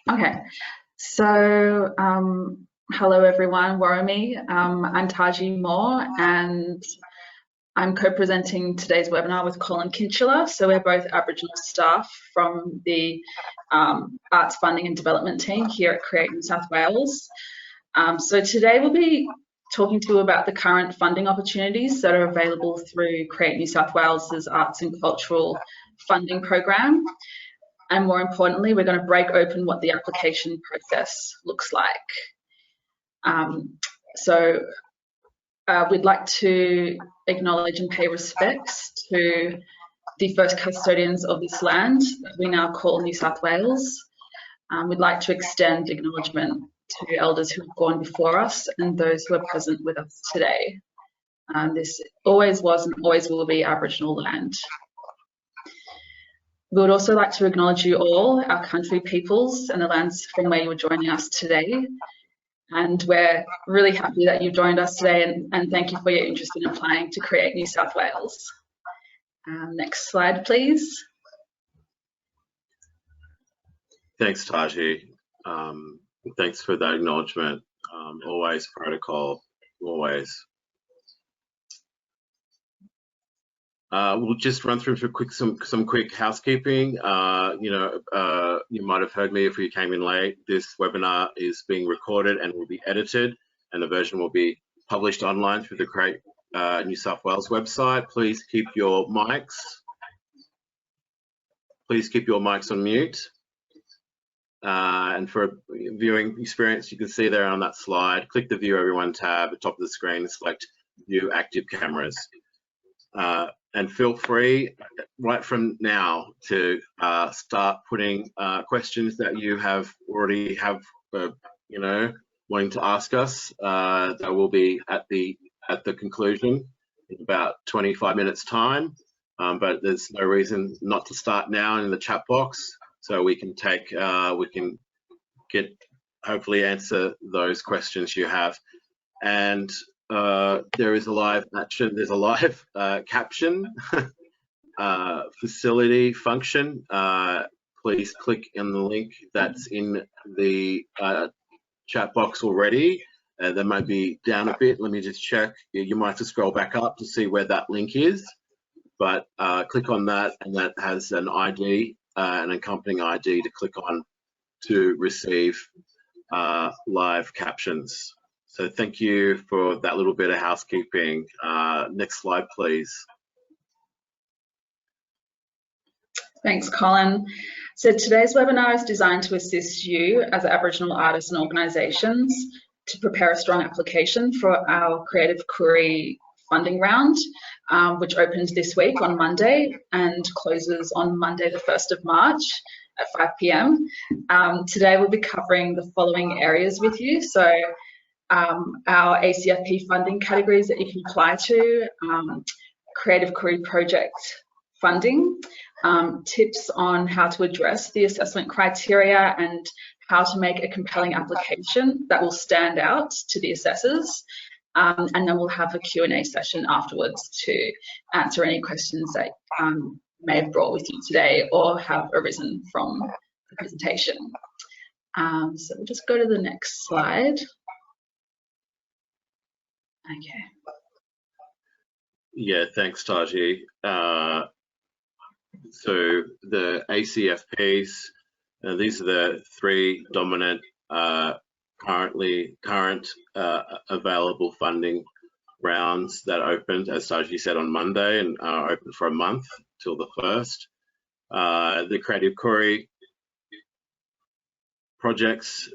Okay, so hello everyone, Warami. I'm Taji Moore and I'm co-presenting today's webinar with Colin Kinchela. So we're both Aboriginal staff from the Arts Funding and Development team here at Create New South Wales. So today we'll be talking to you about the current funding opportunities that are available through Create New South Wales's Arts and Cultural Funding Program. And more importantly, we're going to break open what the application process looks like. We'd like to acknowledge and pay respects to the first custodians of this land that we now call New South Wales. We'd like to extend acknowledgement to elders who have gone before us and those who are present with us today. This always was and always will be Aboriginal land. We would also like to acknowledge you all, our country peoples, and the lands from where you're joining us today. And we're really happy that you've joined us today, and thank you for your interest in applying to Create New South Wales. Next slide, please. Thanks, Taji. Thanks for that acknowledgement. Always protocol, always. We'll just run through some quick housekeeping. You might have heard me if you came in late. This webinar is being recorded and will be edited, and the version will be published online through the Create New South Wales website. Please keep your mics on mute. And for a viewing experience, you can see there on that slide, click the View Everyone tab at the top of the screen and select View Active Cameras. And feel free right from now to start putting questions that you already have, wanting to ask us. That will be at the conclusion in about 25 minutes time. But there's no reason not to start now in the chat box, so we can hopefully answer those questions you have. And there is a live action. There's a live caption facility function. Please click on the link that's in the chat box already. That might be down a bit. Let me just check. You might have to scroll back up to see where that link is. But click on that, and that has an ID, an accompanying ID to click on to receive live captions. So thank you for that little bit of housekeeping. Next slide, please. Thanks, Colin. So today's webinar is designed to assist you as Aboriginal artists and organisations to prepare a strong application for our Creative Query funding round, which opens this week on Monday and closes on Monday the 1st of March at 5 p.m. Today we'll be covering the following areas with you. So our ACFP funding categories that you can apply to, Creative Query project funding, tips on how to address the assessment criteria and how to make a compelling application that will stand out to the assessors. And then we'll have a Q&A session afterwards to answer any questions that you may have brought with you today or have arisen from the presentation. So we'll just go to the next slide. Okay. Yeah, thanks, Taji. So the ACFPs, these are the three dominant current available funding rounds that opened, as Taji said, on Monday and are open for a month till the 1st. The Creative Query projects,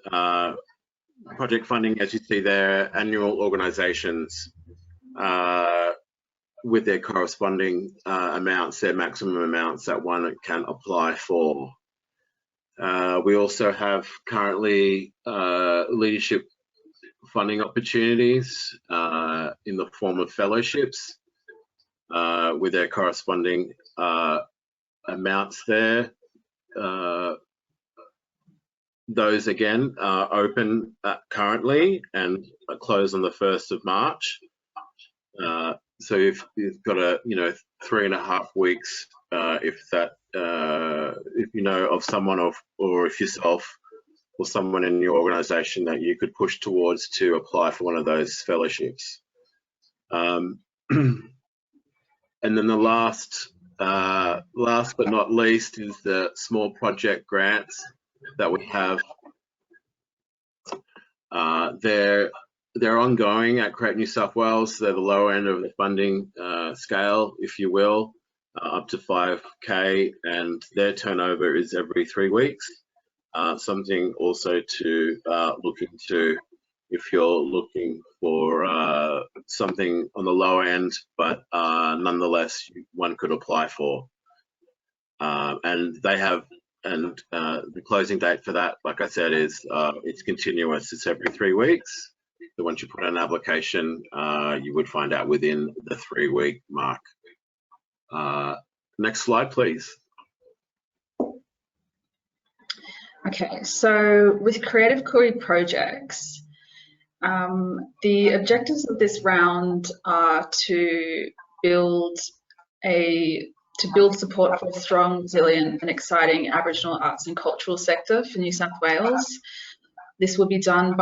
project funding, as you see there, annual organisations with their corresponding amounts, their maximum amounts that one can apply for. We also have currently leadership funding opportunities in the form of fellowships with their corresponding amounts there. Those again are open currently and close on the 1st of March. So if you've got a 3.5 weeks, if you know of someone or if yourself or someone in your organisation that you could push towards to apply for one of those fellowships. And then the last but not least is the small project grants that we have. They're ongoing at Create New South Wales. They're the lower end of the funding scale, if you will, up to 5K, and their turnover is every 3 weeks. Something also to look into if you're looking for something on the lower end, but nonetheless one could apply for. And they have, and the closing date for that, like I said, is it's continuous. It's every 3 weeks. So once you put in an application, you would find out within the 3-week mark. Next slide, please. Okay, so with Creative Koori projects, the objectives of this round are to build support for a strong, resilient and exciting Aboriginal arts and cultural sector for New South Wales. This will be done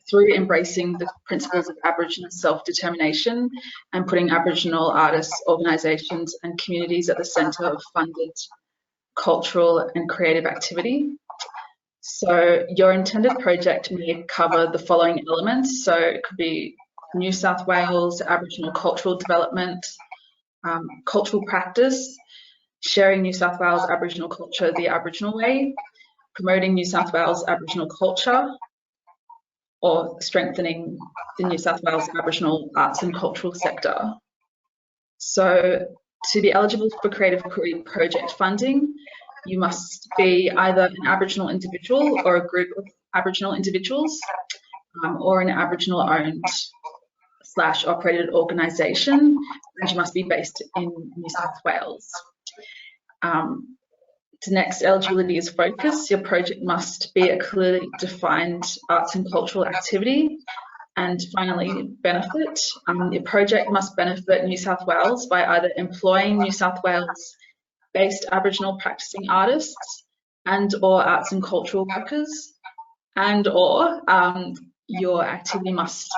through embracing the principles of Aboriginal self-determination and putting Aboriginal artists, organisations and communities at the centre of funded cultural and creative activity. So your intended project may cover the following elements. So it could be New South Wales Aboriginal cultural development, cultural practice, sharing New South Wales Aboriginal culture the Aboriginal way, promoting New South Wales Aboriginal culture, or strengthening the New South Wales Aboriginal arts and cultural sector. So to be eligible for Creative Koori project funding, you must be either an Aboriginal individual or a group of Aboriginal individuals, or an Aboriginal owned / operated organisation, and you must be based in New South Wales. The next eligibility is focus. Your project must be a clearly defined arts and cultural activity. And finally, benefit. Your project must benefit New South Wales by either employing New South Wales based Aboriginal practicing artists and or arts and cultural workers, and or your activity must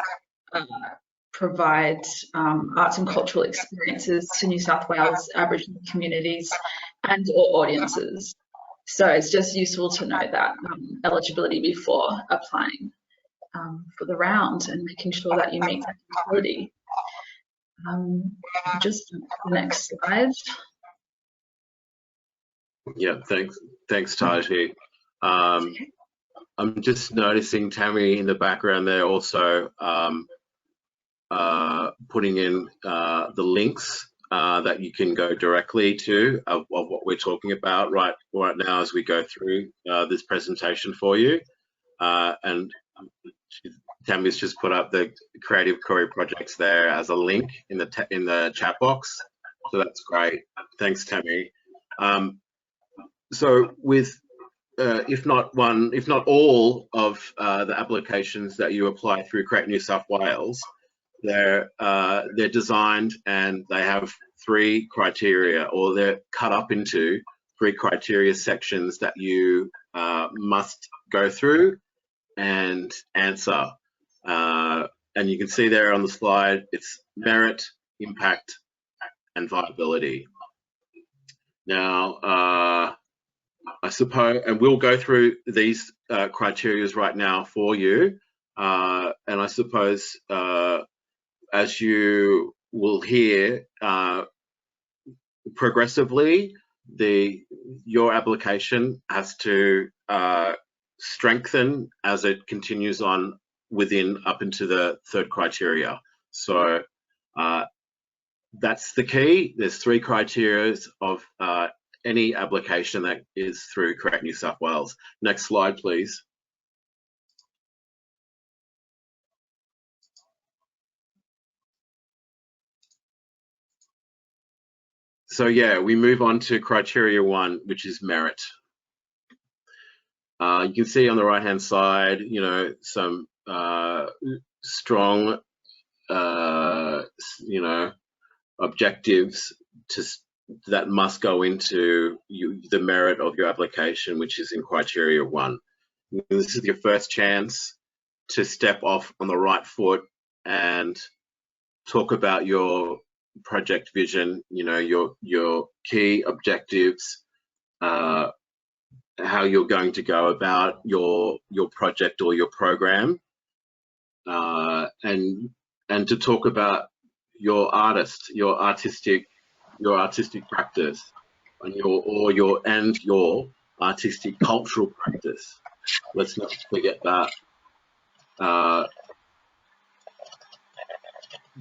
provide arts and cultural experiences to New South Wales Aboriginal communities and or audiences. So it's just useful to know that eligibility before applying for the round and making sure that you meet that eligibility. Just the next slide. Yeah, thanks, Taji. I'm just noticing Tammy in the background there also putting in the links that you can go directly to of what we're talking about right now as we go through this presentation for you. And Tammy's just put up the Creative Koori projects there as a link in the chat box. So that's great. Thanks, Tammy. So with if not all of the applications that you apply through Create New South Wales, they're designed and they have 3 criteria, or they're cut up into 3 criteria sections that you must go through and answer. And you can see there on the slide, it's merit, impact, and viability. Now, I suppose, and we'll go through these criteria right now for you. And I suppose, as you will hear, progressively, your application has to strengthen as it continues on up into the 3rd criteria. So that's the key. There's 3 criteria of any application that is through Create New South Wales. Next slide, please. So yeah, we move on to criteria 1, which is merit. You can see on the right-hand side, some strong, objectives that must go into the merit of your application, which is in criteria 1. This is your first chance to step off on the right foot and talk about your project vision, your key objectives, how you're going to go about your project or your program, and to talk about your artistic practice, and your artistic cultural practice. Let's not forget that.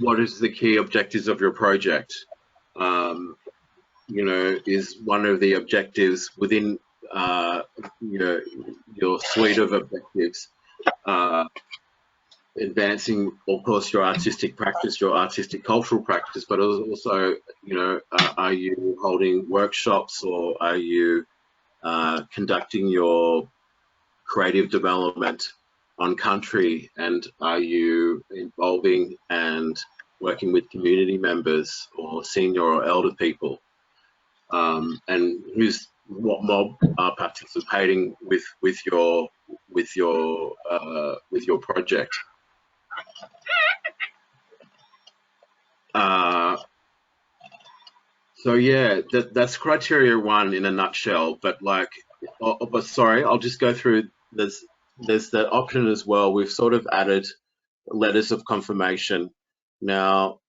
What is the key objectives of your project? Is one of the objectives within your suite of objectives advancing, of course, your artistic practice, your artistic cultural practice, but also, are you holding workshops, or are you conducting your creative development on country, and are you involving and working with community members or senior or elder people, and what mob are participating with your project. So yeah, that's criteria 1 in a nutshell. But sorry, I'll just go through. There's that option as well. We've sort of added letters of confirmation. Now,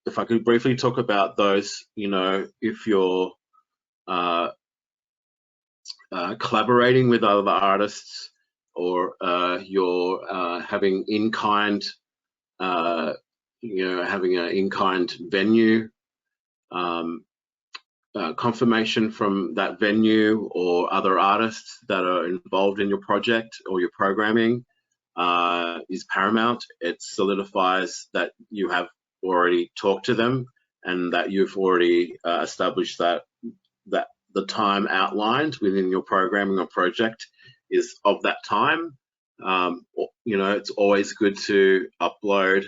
if I could briefly talk about those, if you're collaborating with other artists, or you're having in-kind, having an in-kind venue, confirmation from that venue or other artists that are involved in your project or your programming is paramount. It solidifies that you have already talked to them, and that you've already established that the time outlined within your programming or project is of that time. It's always good to upload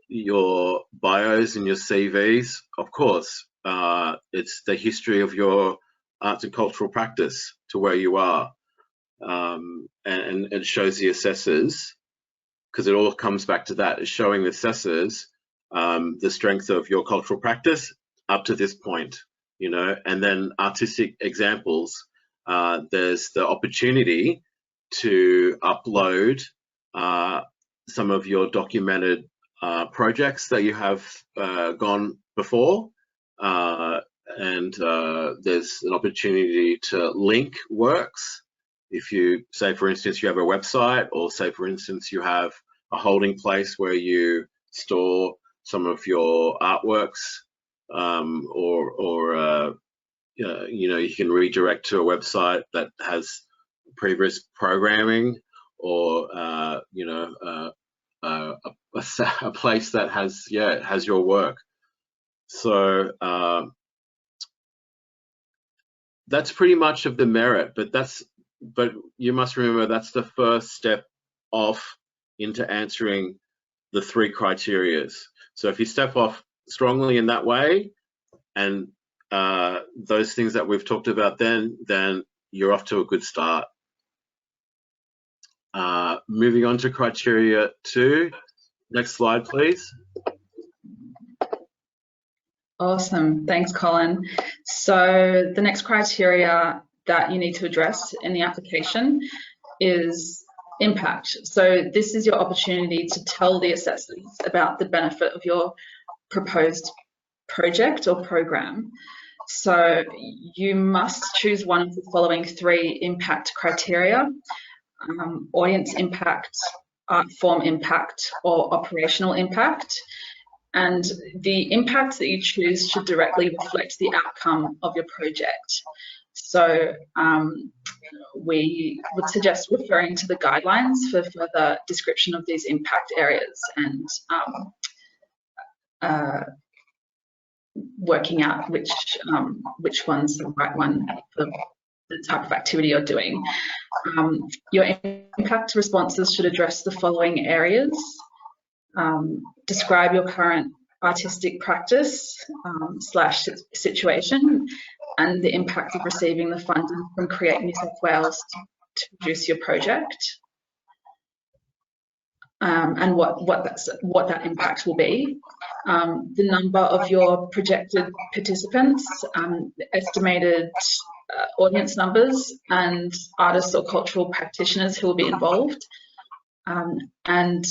your bios and your CVs. Of course, it's the history of your arts and cultural practice to where you are, and it shows the assessors, because it all comes back to that. It's showing the assessors the strength of your cultural practice up to this point, and then artistic examples. There's the opportunity to upload some of your documented projects that you have gone before, and there's an opportunity to link works. If you say, for instance, you have a website, or say, for instance, you have a holding place where you store some of your artworks, you can redirect to a website that has previous programming, or a place that has your work. So that's pretty much of the merit, but you must remember that's the first step off into answering the 3 criterias. So if you step off strongly in that way, and those things that we've talked about, then you're off to a good start. Moving on to criteria 2. Next slide, please. Awesome, thanks, Colin. So the next criteria that you need to address in the application is impact. So this is your opportunity to tell the assessors about the benefit of your proposed project or program. So you must choose one of the following 3 impact criteria: audience impact, art form impact, or operational impact. And the impact that you choose should directly reflect the outcome of your project. So we would suggest referring to the guidelines for further description of these impact areas, and working out which one's the right one for the type of activity you're doing. Your impact responses should address the following areas: describe your current artistic practice slash situation, and the impact of receiving the funding from Create New South Wales to produce your project, and what that impact will be. The number of your projected participants, estimated audience numbers, and artists or cultural practitioners who will be involved, and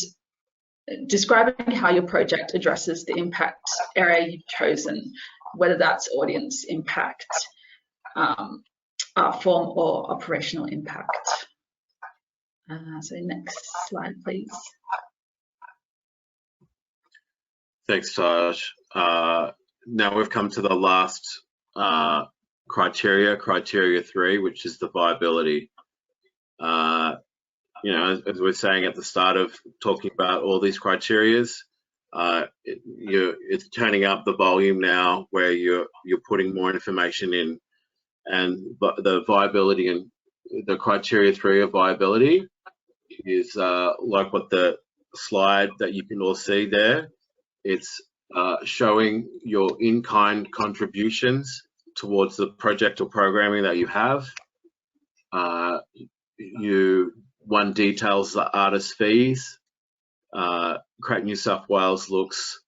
describing how your project addresses the impact area you've chosen, whether that's audience impact, art form, or operational impact. So next slide, please. Thanks, Taj. Now we've come to the last criteria 3, which is the viability. You know, as we're saying at the start of talking about all these criterias, it's turning up the volume now where you're putting more information in, and the viability and the criteria 3 of viability is like what the slide that you can all see there. It's showing your in-kind contributions towards the project or programming that you have. One details the artist fees. Create New South Wales looks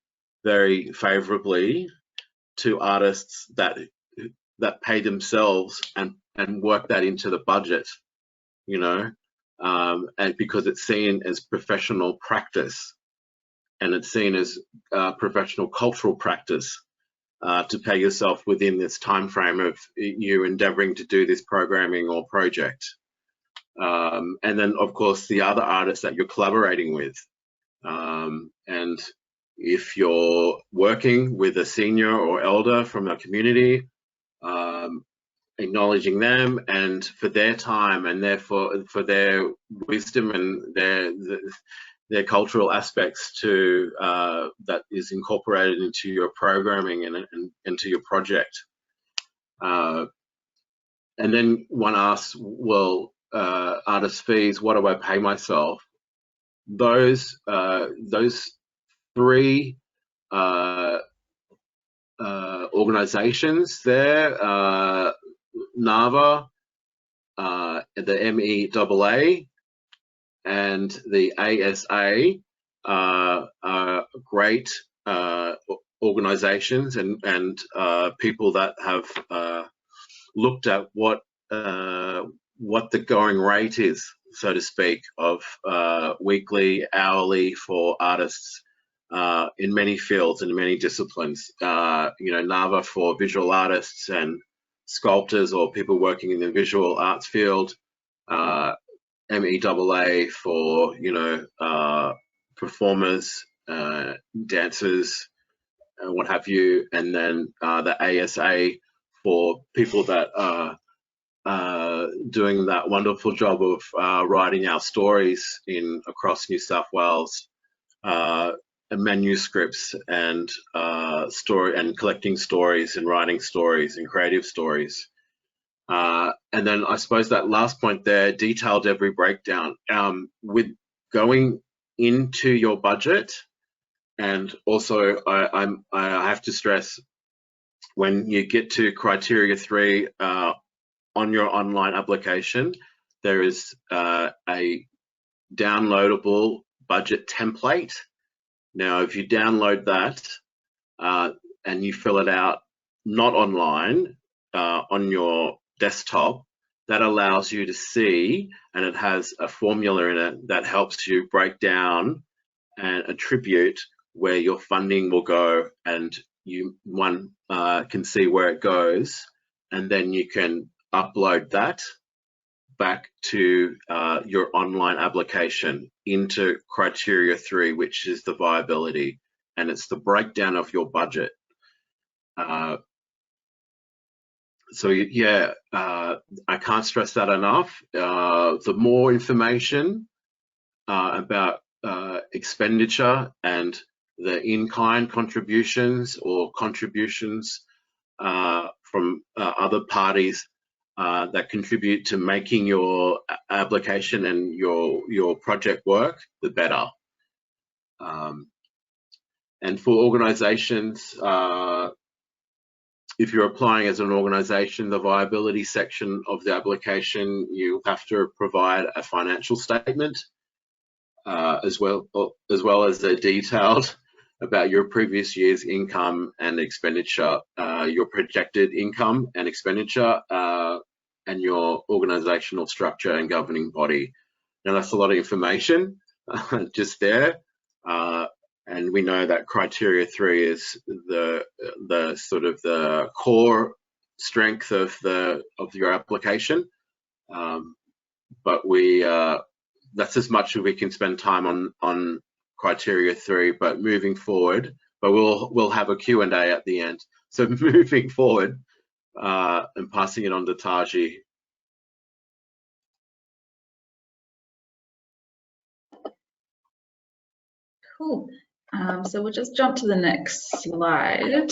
very favourably to artists that pay themselves and work that into the budget, you know, and because it's seen as professional practice, and it's seen as professional cultural practice to pay yourself within this time frame of you endeavouring to do this programming or project. And then, of course, the other artists that you're collaborating with. And if you're working with a senior or elder from a community, acknowledging them and for their time and therefore for their wisdom and their cultural aspects to that is incorporated into your programming and into your project. And then one asks, well, artist fees, what do I pay myself? Those 3 organizations there, NAVA, the MEAA, and the ASA are great organizations and people that have looked at what the going rate is, so to speak, of weekly, hourly for artists in many fields and many disciplines. You know, NAVA for visual artists and sculptors or people working in the visual arts field, MEAA for, you know, performers, dancers, and what have you, and then the ASA for people that are doing that wonderful job of writing our stories across New South Wales, manuscripts and collecting stories and writing stories and creative stories. And then I suppose that last point there, detailed every breakdown. With going into your budget, and also I have to stress, when you get to criteria 3 on your online application, there is a downloadable budget template. Now, if you download that and you fill it out not online, on your desktop, that allows you to see, and it has a formula in it that helps you break down and attribute where your funding will go, and one can see where it goes, and then you can upload that back to your online application into criteria 3, which is the viability, and it's the breakdown of your budget. So yeah, I can't stress that enough. The more information about expenditure and the in-kind contributions or contributions from other parties that contribute to making your application and your project work, the better. And for organisations, if you're applying as an organisation, the viability section of the application, you have to provide a financial statement, as well as a detailed about your previous year's income and expenditure, your projected income and expenditure, and your organisational structure and governing body. Now that's a lot of information just there. And we know that criteria 3 is the sort of the core strength of your application, but that's as much as we can spend time on criteria 3. But moving forward, but we'll have a Q&A at the end. So moving forward, and passing it on to Taji. Cool. So we'll just jump to the next slide.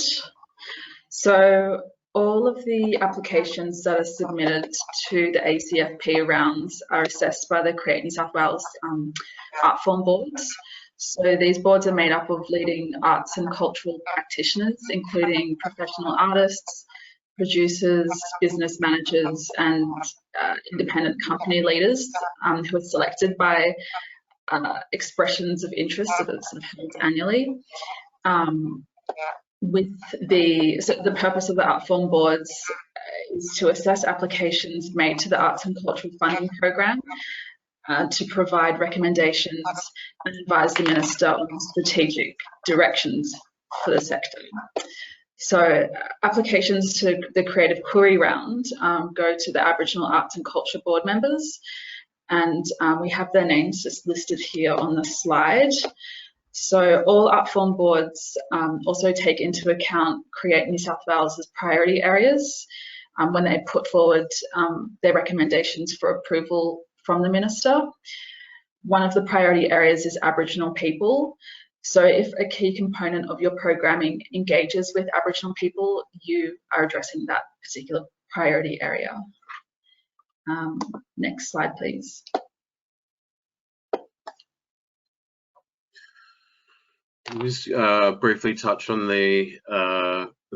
So all of the applications that are submitted to the ACFP rounds are assessed by the Create New South Wales Artform Boards. So these boards are made up of leading arts and cultural practitioners, including professional artists, producers, business managers, and independent company leaders who are selected by expressions of interest that are sort of held annually. So the purpose of the Outform Boards is to assess applications made to the Arts and Cultural Funding Program, to provide recommendations and advise the Minister on strategic directions for the sector. So applications to the Creative Query Round go to the Aboriginal Arts and Culture Board members, and we have their names just listed here on the slide. So all Artform Boards also take into account Create New South Wales' priority areas when they put forward their recommendations for approval from the Minister. One of the priority areas is Aboriginal people. So if a key component of your programming engages with Aboriginal people, you are addressing that particular priority area. Next slide, please. Just briefly touch on the,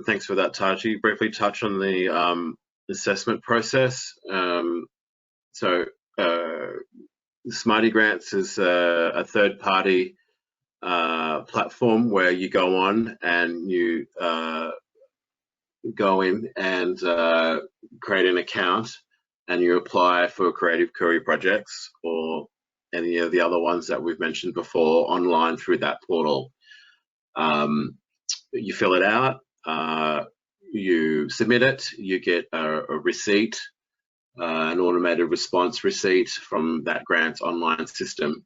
thanks for that, Taji, briefly touch on the assessment process. So Smarty Grants is a third-party platform where you go on and you go in and create an account, and you apply for creative query projects or any of the other ones that we've mentioned before online through that portal. You fill it out, you submit it, you get a receipt, an automated response receipt from that grants online system.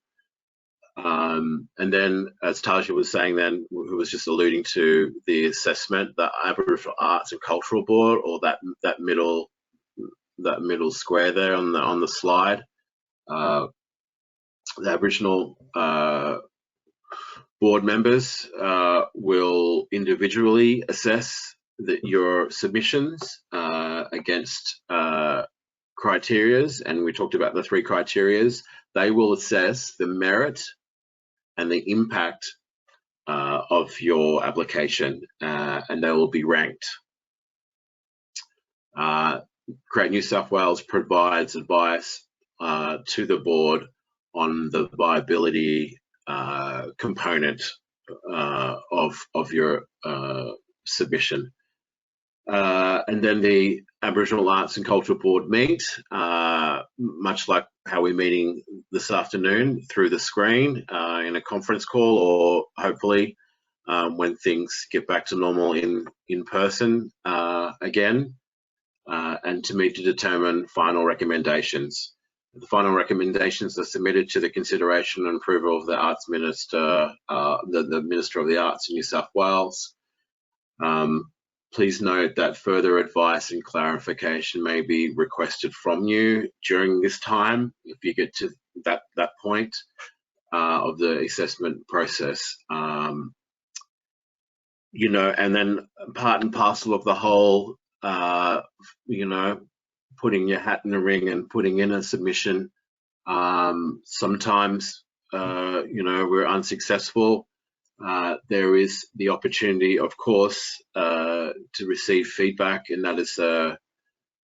And then, as Taji was saying then, who was just alluding to the assessment, the Aboriginal Arts and Cultural Board, or that middle square there on the slide, the Aboriginal board members will individually assess your submissions against criterias, and we talked about the 3 criterias. They will assess the merit and the impact of your application, and they will be ranked. Create New South Wales provides advice to the board on the viability component of your submission. And then the Aboriginal Arts and Culture Board meet, much like how we're meeting this afternoon through the screen in a conference call, or hopefully when things get back to normal in person again, and to meet to determine final recommendations. The final recommendations are submitted to the consideration and approval of the Arts Minister, the Minister of the Arts in New South Wales. Please note that further advice and clarification may be requested from you during this time if you get to that point of the assessment process. You know, and then part and parcel of the whole, you know, putting your hat in the ring and putting in a submission. Sometimes, you know, we're unsuccessful. there is the opportunity, of course, to receive feedback, and that is,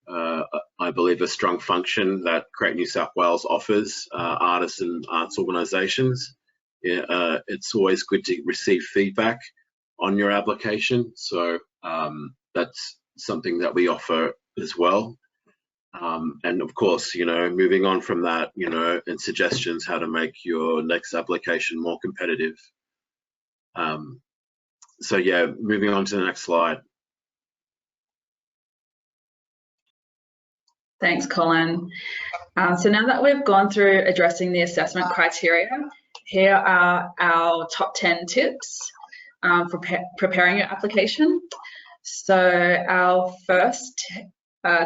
I believe, a strong function that Create New South Wales offers artists and arts organisations. It's always good to receive feedback on your application, so that's something that we offer as well. And of course, moving on from that, and suggestions how to make your next application more competitive. So yeah, moving on to the next slide. Thanks, Colin. So now that we've gone through addressing the assessment criteria, here are our top 10 tips for preparing your application. So our first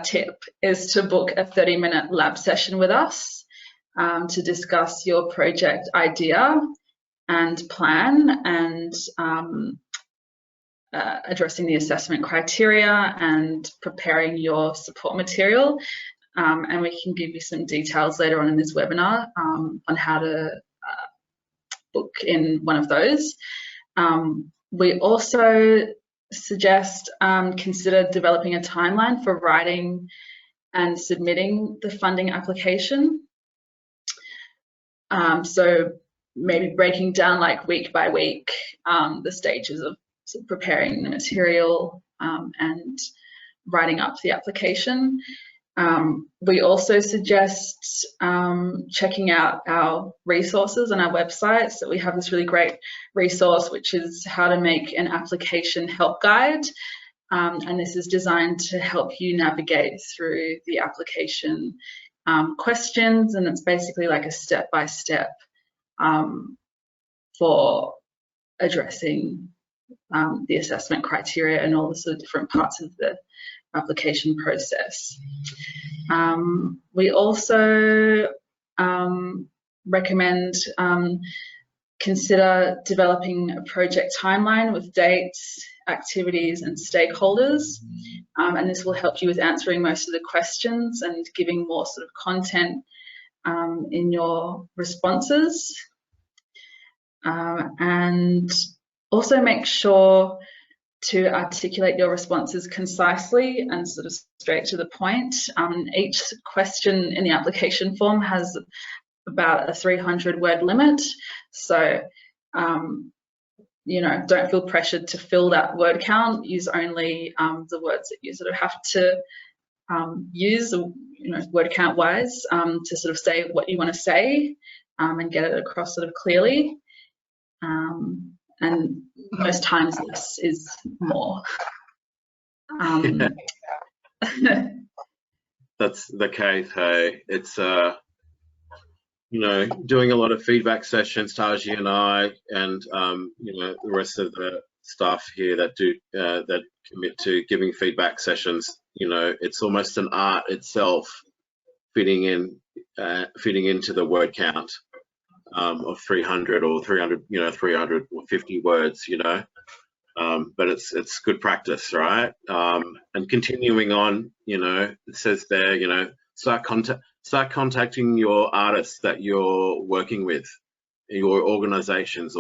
tip is to book a 30-minute lab session with us to discuss your project idea and plan, and addressing the assessment criteria and preparing your support material. And we can give you some details later on in this webinar on how to book in one of those. We also suggest consider developing a timeline for writing and submitting the funding application. So maybe breaking down like week by week the stages of preparing the material and writing up the application. We also suggest checking out our resources on our website. So we have this really great resource, which is how to make an application help guide. And this is designed to help you navigate through the application questions. And it's basically like a step-by-step for addressing the assessment criteria and all the sort of different parts of the application process. We also recommend consider developing a project timeline with dates, activities and stakeholders, and this will help you with answering most of the questions and giving more sort of content in your responses. And also make sure to articulate your responses concisely and sort of straight to the point. Each question in the application form has about a 300-word limit. So, don't feel pressured to fill that word count. Use only the words that you sort of have to use, word count wise, to sort of say what you want to say and get it across sort of clearly. And most times less is more. That's the case, hey. It's doing a lot of feedback sessions, Taji and I, and the rest of the staff here that do that commit to giving feedback sessions. It's almost an art itself, fitting into the word count of 300 or 350 words, but it's good practice, right? And continuing on, it says there, start contacting your artists that you're working with, your organizations,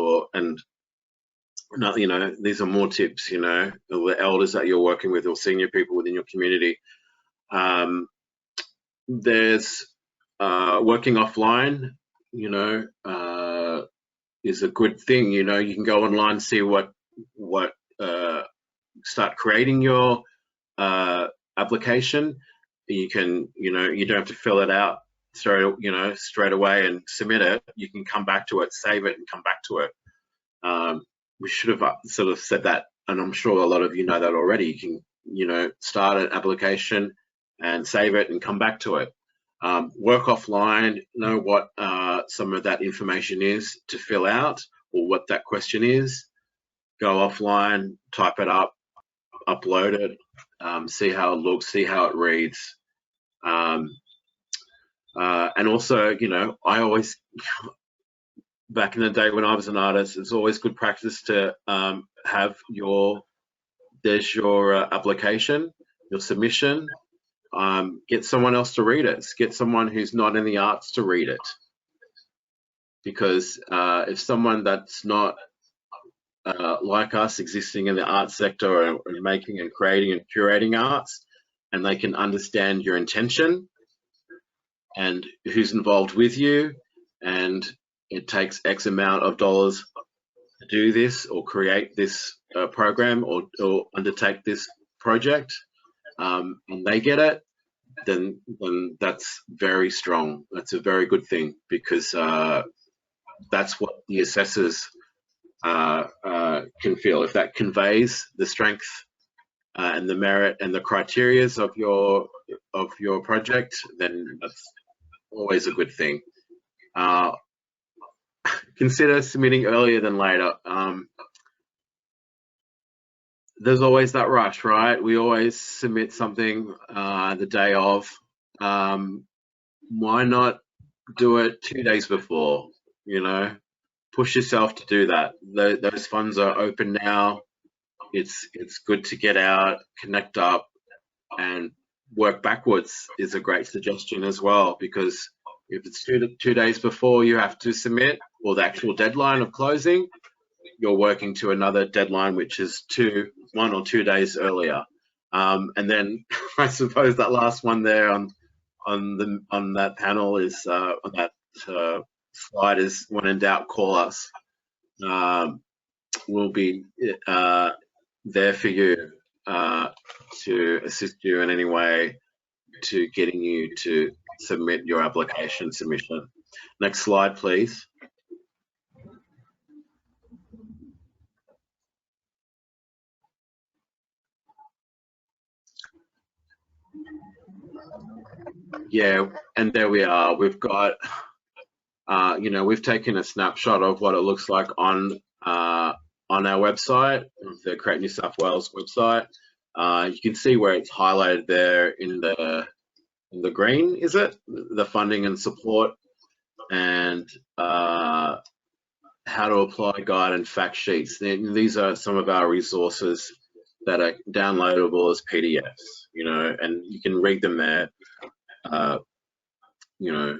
these are more tips, the elders that you're working with or senior people within your community. There's working offline, is a good thing. You can go online, see what start creating your application. You can, you don't have to fill it out straight away and submit it. You can come back to it, save it, and come back to it. We should have sort of said that, and I'm sure a lot of you know that already. You can, start an application and save it and come back to it. Work offline, know what some of that information is to fill out or what that question is. Go offline, type it up, upload it, see how it looks, see how it reads. And also, I always, back in the day when I was an artist, it's always good practice to have there's your application, your submission. Get someone else to read it. Get someone who's not in the arts to read it. Because if someone that's not like us, existing in the arts sector or making and creating and curating arts, and they can understand your intention and who's involved with you, and it takes X amount of dollars to do this or create this program or undertake this project, and they get it, then that's very strong. That's a very good thing, because that's what the assessors can feel. If that conveys the strength and the merit and the criterias of your project, then that's always a good thing. Consider submitting earlier than later. There's always that rush, right? We always submit something the day of. Why not do it 2 days before? You know, push yourself to do that. Those funds are open now. It's good to get out, connect up, and work backwards is a great suggestion as well, because if it's two days before you have to submit, or the actual deadline of closing, you're working to another deadline which is 1 or 2 days earlier. And then I suppose that last one there on that panel is on that slide is, when in doubt, call us. We'll be there for you to assist you in any way to getting you to submit your application submission. Next slide, please. Yeah, and there we are. We've got, you know, we've taken a snapshot of what it looks like on our website, the Create New South Wales website. You can see where it's highlighted there in the green, is it? The funding and support, and how to apply guide and fact sheets. These are some of our resources that are downloadable as PDFs, you know, and you can read them there. You know,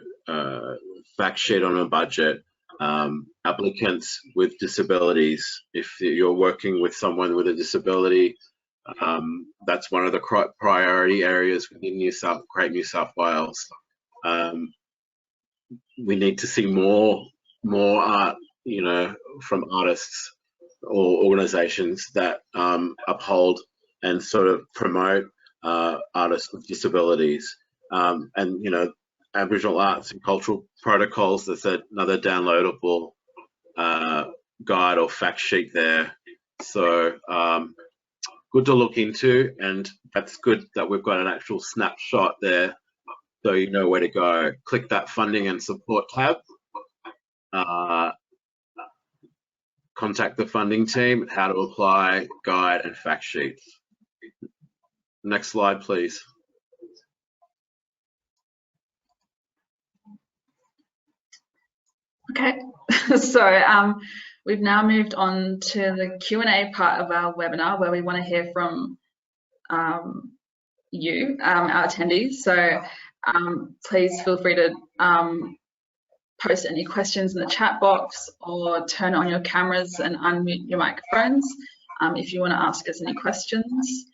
fact sheet on a budget, applicants with disabilities. If you're working with someone with a disability, that's one of the priority areas within Create New South Wales. We need to see more art, you know, from artists or organisations that uphold and sort of promote artists with disabilities. And, you know, Aboriginal arts and cultural protocols, that's another downloadable guide or fact sheet there. So good to look into, and that's good that we've got an actual snapshot there, so you know where to go. Click that funding and support tab. Contact the funding team, how to apply, guide and fact sheets. Next slide, please. Okay, so we've now moved on to the Q&A part of our webinar, where we want to hear from you, our attendees. So please feel free to post any questions in the chat box, or turn on your cameras and unmute your microphones if you want to ask us any questions.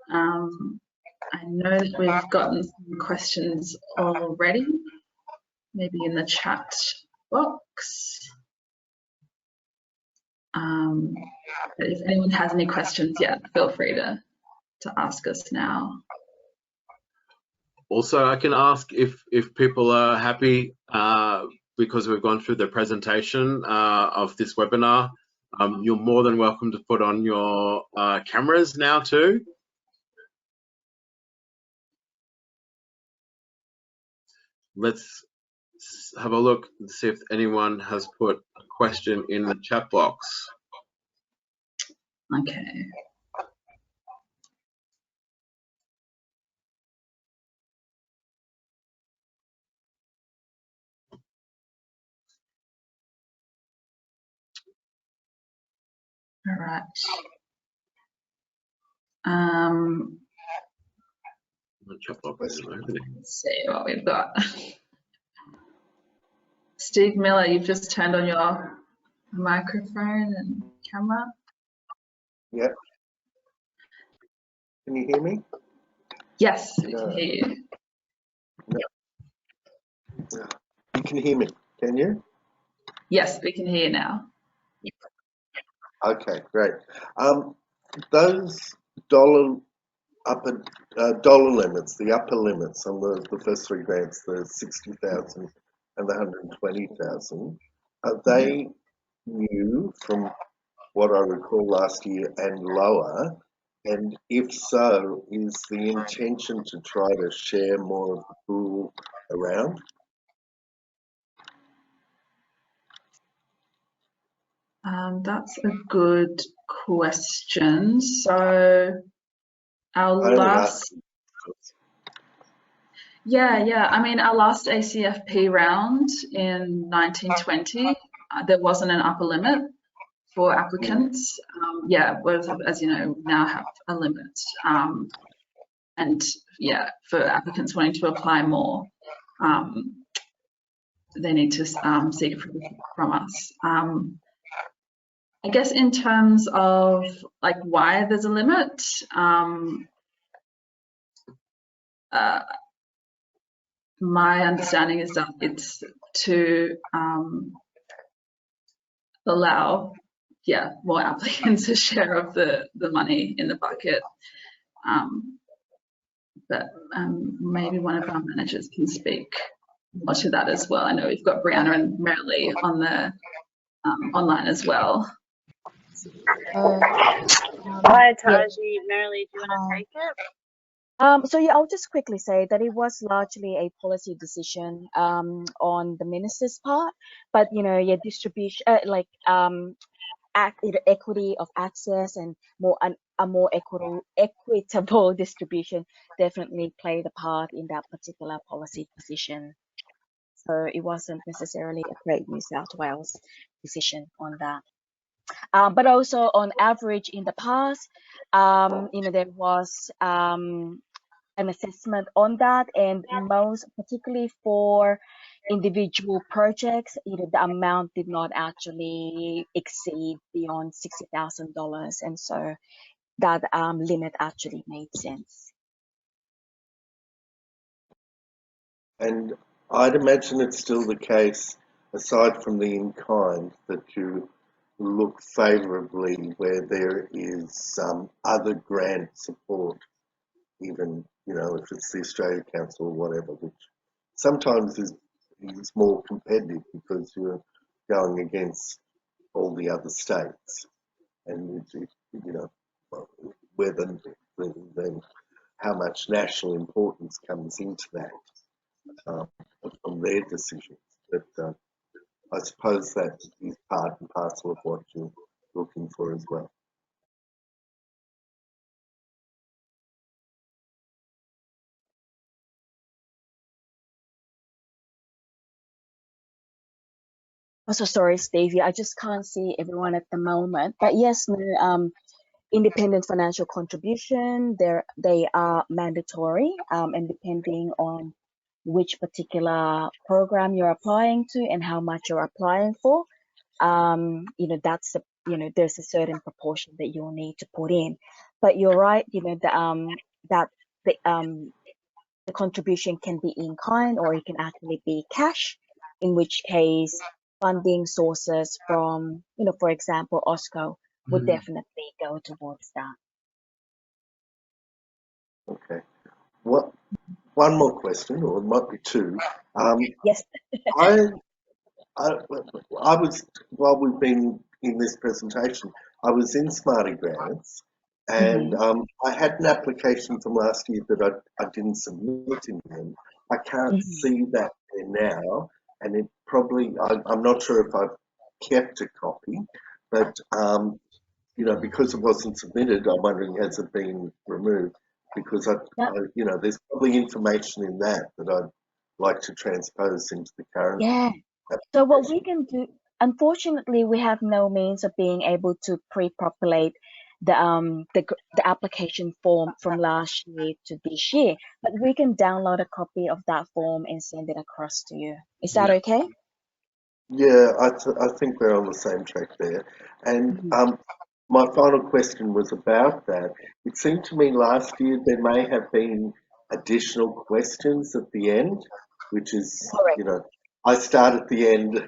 I know that we've gotten some questions already, maybe in the chat box. But if anyone has any questions, yeah, feel free to ask us now. Also, I can ask if people are happy, because we've gone through the presentation of this webinar. You're more than welcome to put on your cameras now too. Let's have a look and see if anyone has put a question in the chat box. Okay. All right. Let's see what we've got. Steve Miller, you've just turned on your Microphone and camera. Yeah. Can you hear me? Yes, we can hear you. No. You can hear me, can you? Yes, we can hear you now. Okay, great. Those dollar dollar limits, the upper limits on the first three grants, the 60,000 and the 120,000, are they new from what I recall last year and lower? And if so, is the intention to try to share more of the pool around? That's a good question. So our last, I mean, our last ACFP round in 1920, there wasn't an upper limit for applicants. Whereas, as you know, we now have a limit. And yeah, for applicants wanting to apply more, they need to seek approval from us. I guess in terms of like why there's a limit, my understanding is that it's to allow, more applicants a share of the money in the bucket. But maybe one of our managers can speak more to that as well. I know we've got Brianna and Marilee on the online as well. Hi, Taji. Marilee, do you want to take it? So yeah, I'll just quickly say that it was largely a policy decision on the minister's part, but distribution, equity of access and a more equitable distribution definitely played a part in that particular policy position. So it wasn't necessarily a Great New South Wales decision on that. But also on average in the past, there was an assessment on that, and most particularly for individual projects, the amount did not actually exceed beyond $60,000, and so that limit actually made sense. And I'd imagine it's still the case, aside from the in-kind, that you look favourably where there is some other grant support, even, if it's the Australia Council or whatever, which sometimes is more competitive because you're going against all the other states, and whether then how much national importance comes into that from their decisions. But I suppose that is part and parcel of what you're looking for as well. Also, sorry, Stevie, I just can't see everyone at the moment. But yes, independent financial contribution, they are mandatory, and depending on which particular program you're applying to and how much you're applying for, that's there's a certain proportion that you'll need to put in. But you're right, that the contribution can be in kind, or it can actually be cash, in which case funding sources from, for example, OSCO would definitely go towards that. Okay. One more question, or it might be two. Yes. I was, while we've been in this presentation, I was in Smarty Grants, and I had an application from last year that I didn't submit in the end. I can't see that there now, and it probably, I'm not sure if I've kept a copy, but because it wasn't submitted, I'm wondering, has it been removed? Because there's probably information in that I'd like to transpose into the current. Yeah. So what we can do, unfortunately, we have no means of being able to pre-populate the application form from last year to this year, but we can download a copy of that form and send it across to you. Is that okay? Yeah, I think we're on the same track there. And my final question was about that. It seemed to me last year there may have been additional questions at the end, which is, Correct. you know, I start at the end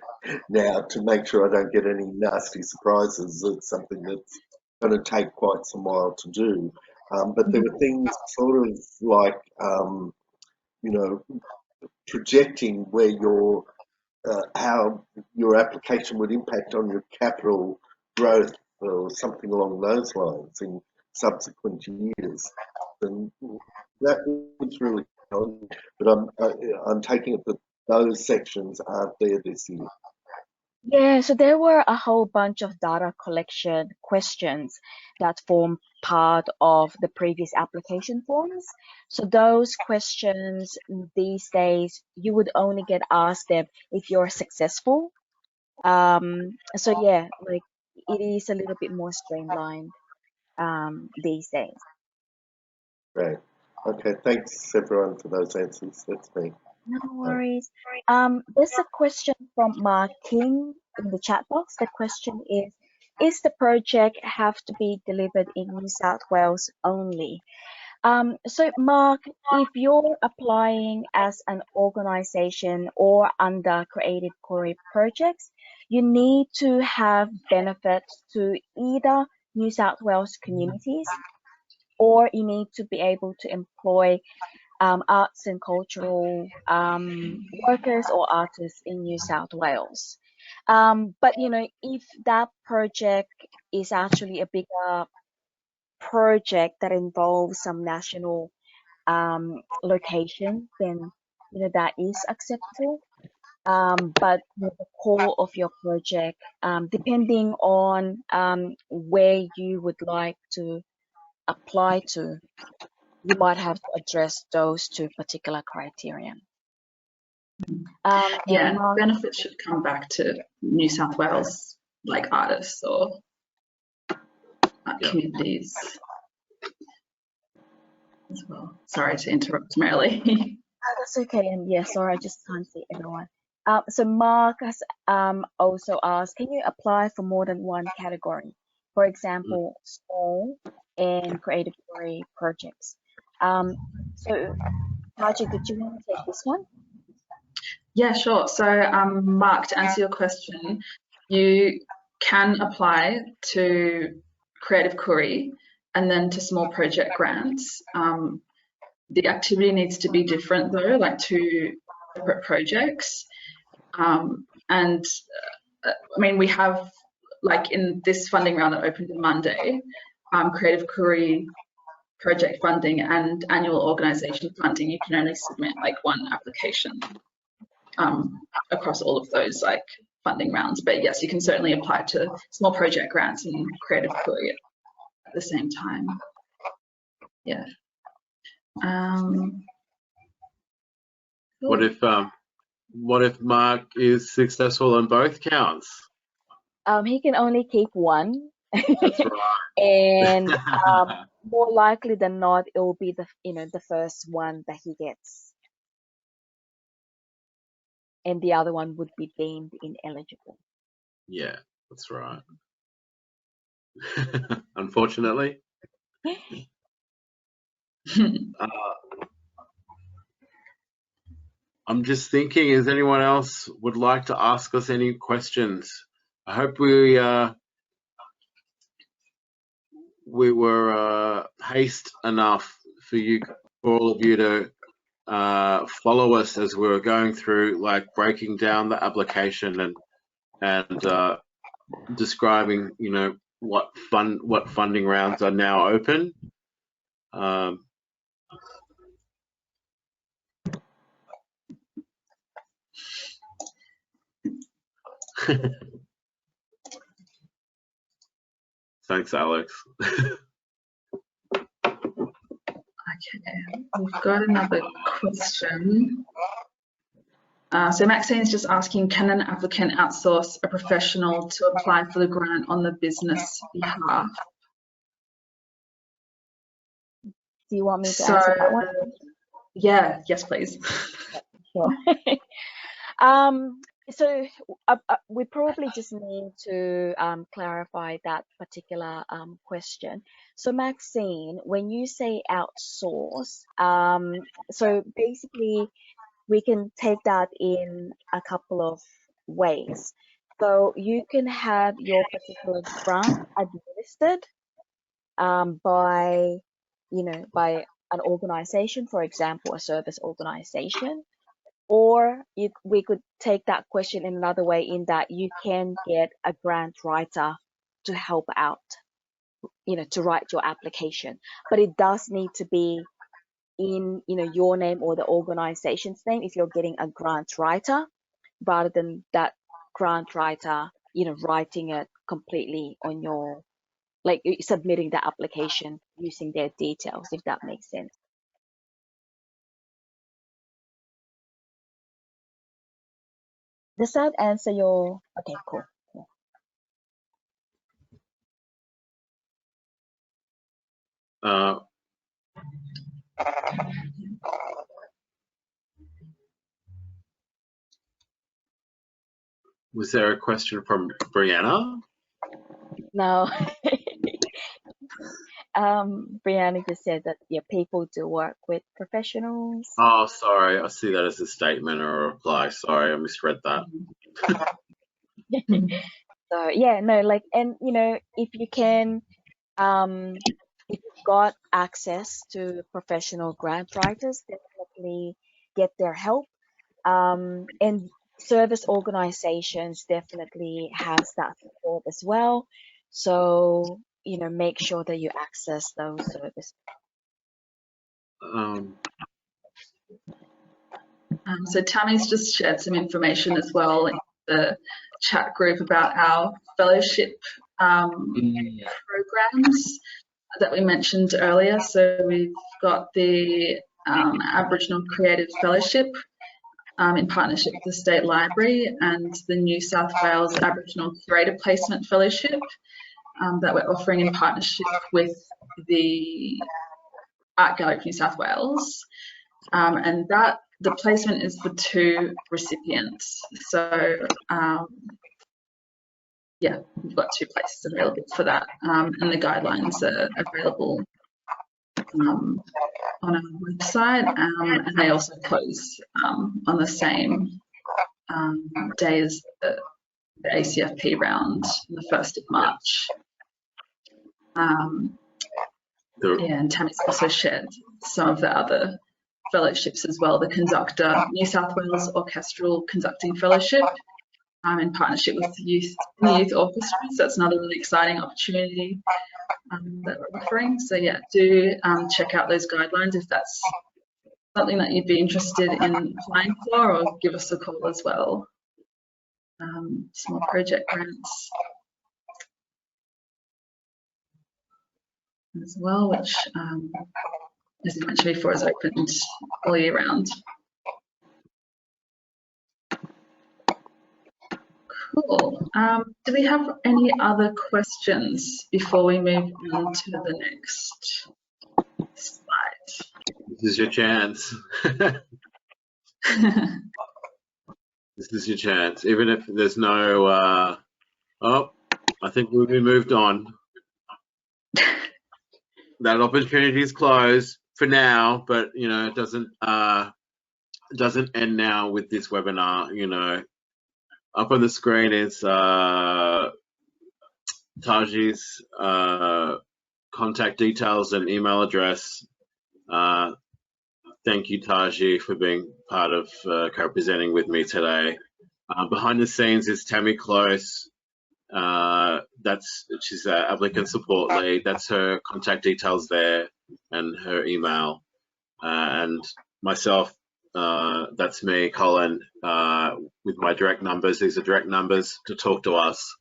now to make sure I don't get any nasty surprises. It's something that's going to take quite some while to do. But there were things sort of like, you know, projecting where your how your application would impact on your capital growth or something along those lines in subsequent years. And that was really challenging, but I'm taking it that those sections aren't there this year. Yeah, so there were a whole bunch of data collection questions that form part of the previous application forms. So those questions these days, you would only get asked them if you're successful. So yeah, like it is a little bit more streamlined these days. Right. Okay, thanks everyone for those answers. That's me. No worries. There's a question from Mark King in the chat box. The question is the project have to be delivered in New South Wales only? So Mark, if you're applying as an organization or under Creative Core projects, you need to have benefits to either New South Wales communities, or you need to be able to employ arts and cultural workers or artists in New South Wales. But you know, if that project is actually a bigger project that involves some national location, then you know that is acceptable. But the core of your project, depending on where you would like to apply to, you might have to address those two particular criteria. Yeah, and Mark, benefits should come back to New South Wales, like artists or communities as well. Sorry to interrupt, Marilee. that's okay. And yeah, sorry, I just can't see everyone. So Mark has also asked, can you apply for more than one category? For example, small and creative projects. So Margie, did you want to take this one? Yeah, sure. So, Mark, to answer your question, you can apply to Creative Core and then to small project grants. The activity needs to be different though, like two separate projects. And I mean, we have, like in this funding round that opened on Monday, Creative Core project funding and annual organisation funding, you can only submit like one application across all of those like funding rounds. But yes, you can certainly apply to small project grants and Creative Core at the same time. Yeah. Cool. What if Mark is successful on both counts? He can only keep one. That's right. And more likely than not, it will be the first one that he gets, and the other one would be deemed ineligible. Yeah, that's right. Unfortunately. I'm just thinking, is anyone else would like to ask us any questions? I hope we were haste enough for all of you to follow us as we were going through, like breaking down the application and describing, you know, what funding rounds are now open. Thanks, Alex. Okay, we've got another question. So Maxine's just asking, can an applicant outsource a professional to apply for the grant on the business behalf? Do you want me to answer that one? Yeah, yes, please. Sure. So we probably just need to clarify that particular question. So Maxine, when you say outsource, so basically we can take that in a couple of ways. So you can have your particular grant administered by, by an organization, for example, a service organization. Or we could take that question in another way, in that you can get a grant writer to help out, to write your application. But it does need to be in, your name or the organization's name if you're getting a grant writer, rather than that grant writer, writing it completely on your, like submitting the application using their details, if that makes sense. Does that answer your? Okay, cool. Was there a question from Brianna? No. Brianna just said that people do work with professionals. Oh, sorry. I see that as a statement or a reply. Sorry, I misread that. So yeah, no, like, and if you can, if you've got access to professional grant writers, definitely get their help. And service organizations definitely has that support as well. So, make sure that you access those services. So Tammy's just shared some information as well in the chat group about our fellowship programs that we mentioned earlier. So we've got the Aboriginal Creative Fellowship in partnership with the State Library, and the New South Wales Aboriginal Curator Placement Fellowship that we're offering in partnership with the Art Gallery of New South Wales. And that the placement is for 2 recipients. So yeah, we've got 2 places available for that, and the guidelines are available on our website, and they also close on the same day as the ACFP round, the 1st of March. Yeah, and Tammy's also shared some of the other fellowships as well. The Conductor New South Wales Orchestral Conducting Fellowship in partnership with the Youth Orchestra. So that's another really exciting opportunity that we're offering. So yeah, do check out those guidelines if that's something that you'd be interested in applying for, or give us a call as well. Small project grants as well, which as I mentioned before, is opened all year round. Cool. Do we have any other questions before we move on to the next slide? This is your chance. This is your chance. Even if there's no, oh, I think we'll be moved on. That opportunity is closed for now, but it doesn't end now with this webinar. Up on the screen is Taji's contact details and email address. Thank you, Taji, for being part of co-presenting with me today. Behind the scenes is Tammy Close. She's an applicant support lead. That's her contact details there and her email. And myself, that's me, Colin, with my direct numbers. These are direct numbers to talk to us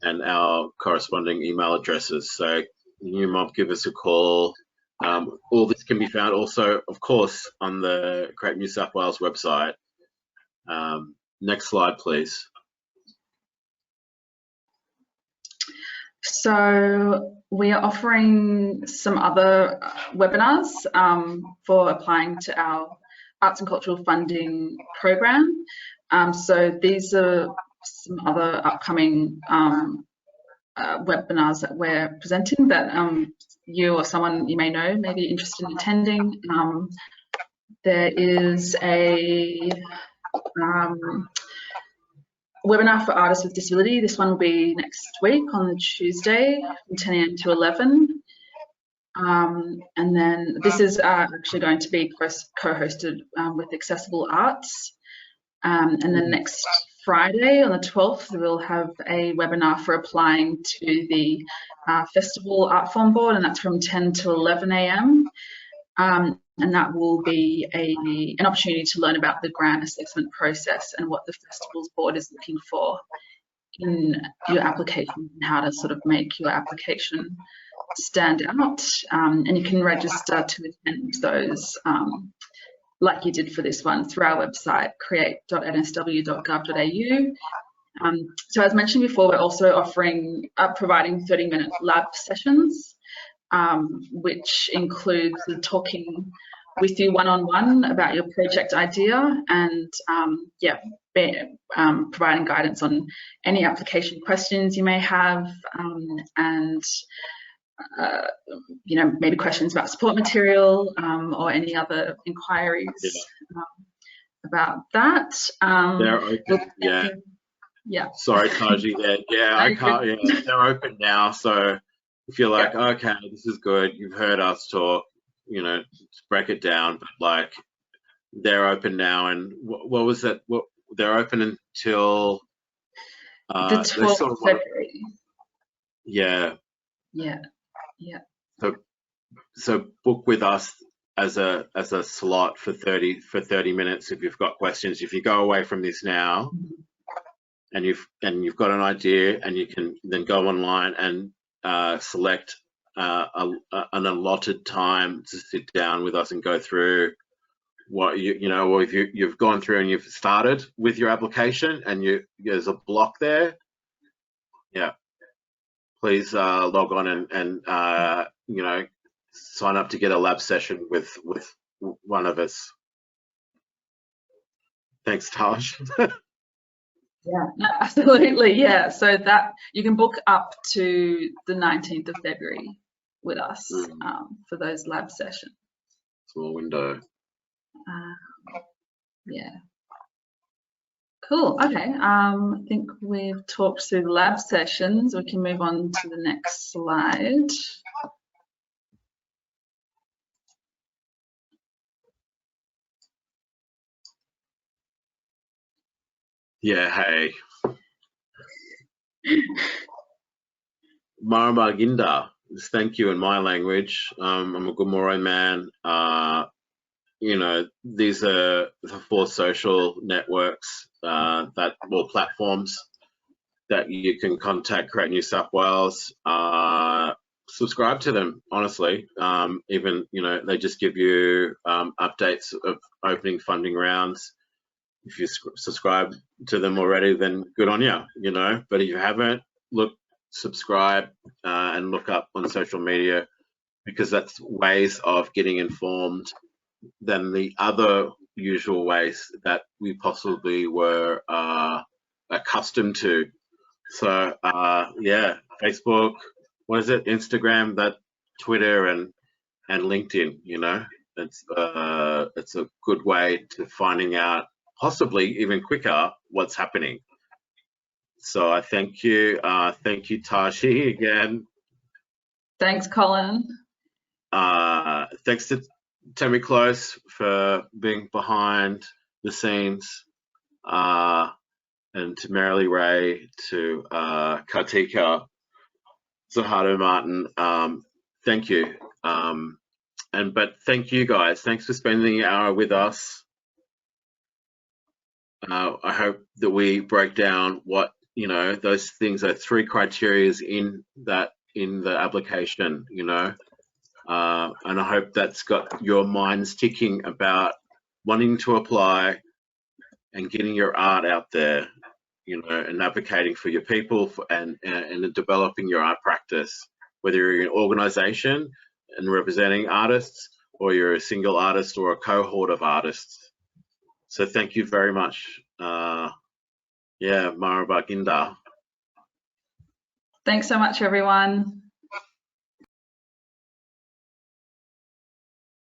and our corresponding email addresses. So you might give us a call. All this can be found also, of course, on the Create New South Wales website. Next slide, please. So we are offering some other webinars for applying to our Arts and Cultural Funding program. So these are some other upcoming webinars that we're presenting that you or someone you may know may be interested in attending. There is a webinar for artists with disability. This one will be next week on the Tuesday from 10 a.m. to 11. And then this is actually going to be co-hosted with Accessible Arts. And then next Friday on the 12th, we'll have a webinar for applying to the festival Artform Board, and that's from 10 to 11 a.m. And that will be an opportunity to learn about the grant assessment process and what the festival's board is looking for in your application and how to sort of make your application stand out. And you can register to attend those like you did for this one through our website, create.nsw.gov.au. So as mentioned before, we're also offering, providing 30-minute lab sessions, which includes talking with you one-on-one about your project idea and providing guidance on any application questions you may have, and you know, maybe questions about support material or any other inquiries about that. They're open, yeah. Sorry, Taji. I can't. Yeah, they're open now. So if you're like, okay, this is good, you've heard us talk, you know, break it down. But like, they're open now, and what was that? What they're open until the 12th of February. Yeah. So book with us as a slot for 30 minutes if you've got questions. If you go away from this now and you've got an idea, and you can then go online and select an allotted time to sit down with us and go through what you know, or if you've gone through and you've started with your application and there's a block there, please log on and you know, sign up to get a lab session with one of us. Thanks, Taj. Yeah, no, absolutely. Yeah, so that you can book up to the 19th of February with us for those lab sessions. Small window. Yeah. Cool. Okay. I think we've talked through the lab sessions. We can move on to the next slide. Yeah, hey. Marabaginda, thank you in my language. I'm a Gomorrah man. You know, these are the 4 social networks platforms that you can contact Create New South Wales. Subscribe to them, honestly. Even, you know, they just give you updates of opening funding rounds. If you subscribe to them already, then good on you, you know. But if you haven't, subscribe and look up on social media, because that's ways of getting informed than the other usual ways that we possibly were accustomed to. So yeah, Facebook, what is it, Instagram, that Twitter and LinkedIn, you know, it's a good way to finding out, possibly even quicker, what's happening. So I thank you Taji again. Thanks, Colin. Thanks to Tammy Close for being behind the scenes, and to Marilee Ray, to Kartika, Zahado Martin. Thank you. But thank you guys. Thanks for spending the hour with us. I hope that we break down what, you know, those things are 3 criteria in the application, you know. And I hope that's got your minds ticking about wanting to apply and getting your art out there, you know, and advocating for your people and developing your art practice, whether you're an organisation and representing artists, or you're a single artist or a cohort of artists. So thank you very much yeah, Marabaginda. Thanks so much, everyone.